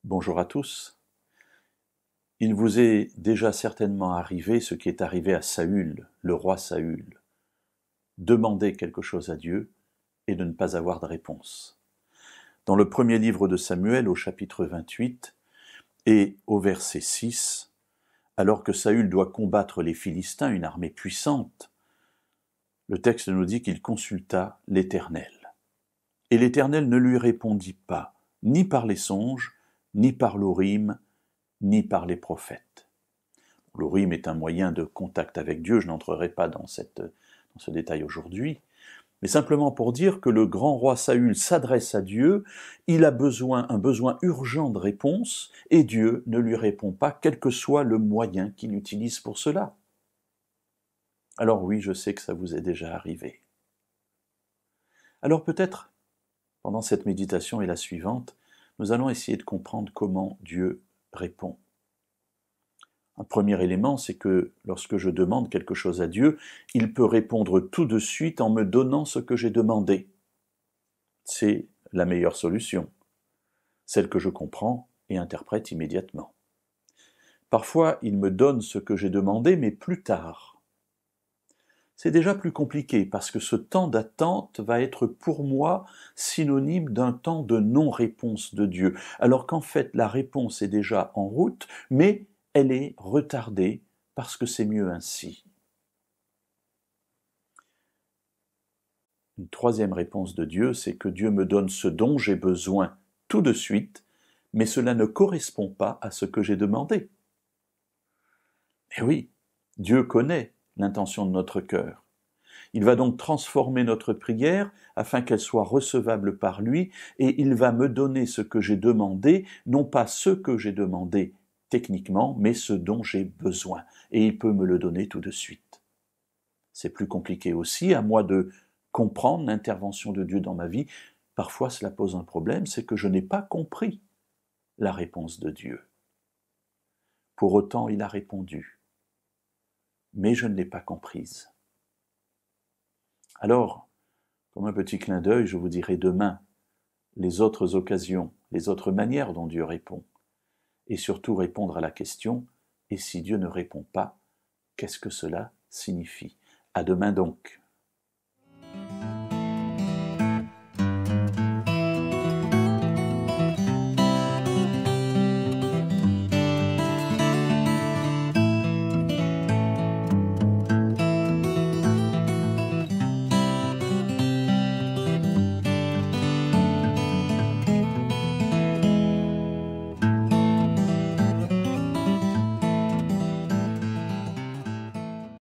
Bonjour à tous. Il vous est déjà certainement arrivé ce qui est arrivé à Saül, le roi Saül. Demander quelque chose à Dieu et de ne pas avoir de réponse. Dans le premier livre de Samuel, au chapitre 28 et au verset 6, alors que Saül doit combattre les Philistins, une armée puissante, le texte nous dit qu'il consulta l'Éternel. Et l'Éternel ne lui répondit pas, ni par les songes, ni par l'Urim, ni par les prophètes. L'Urim est un moyen de contact avec Dieu, je n'entrerai pas dans ce détail aujourd'hui, mais simplement pour dire que le grand roi Saül s'adresse à Dieu, il a un besoin urgent de réponse, et Dieu ne lui répond pas, quel que soit le moyen qu'il utilise pour cela. Alors oui, je sais que ça vous est déjà arrivé. Alors peut-être, pendant cette méditation et la suivante, nous allons essayer de comprendre comment Dieu répond. Un premier élément, c'est que lorsque je demande quelque chose à Dieu, il peut répondre tout de suite en me donnant ce que j'ai demandé. C'est la meilleure solution, celle que je comprends et interprète immédiatement. Parfois, il me donne ce que j'ai demandé, mais plus tard. C'est déjà plus compliqué parce que ce temps d'attente va être pour moi synonyme d'un temps de non-réponse de Dieu, alors qu'en fait la réponse est déjà en route, mais elle est retardée parce que c'est mieux ainsi. Une troisième réponse de Dieu, c'est que Dieu me donne ce dont j'ai besoin tout de suite, mais cela ne correspond pas à ce que j'ai demandé. Et oui, Dieu connaît l'intention de notre cœur. Il va donc transformer notre prière afin qu'elle soit recevable par lui, et il va me donner ce que j'ai demandé, non pas ce que j'ai demandé techniquement, mais ce dont j'ai besoin, et il peut me le donner tout de suite. C'est plus compliqué aussi, à moi de comprendre l'intervention de Dieu dans ma vie. Parfois cela pose un problème, c'est que je n'ai pas compris la réponse de Dieu. Pour autant, il a répondu, mais je ne l'ai pas comprise. Alors, comme un petit clin d'œil, je vous dirai demain les autres occasions, les autres manières dont Dieu répond, et surtout répondre à la question « Et si Dieu ne répond pas, qu'est-ce que cela signifie ?» À demain donc.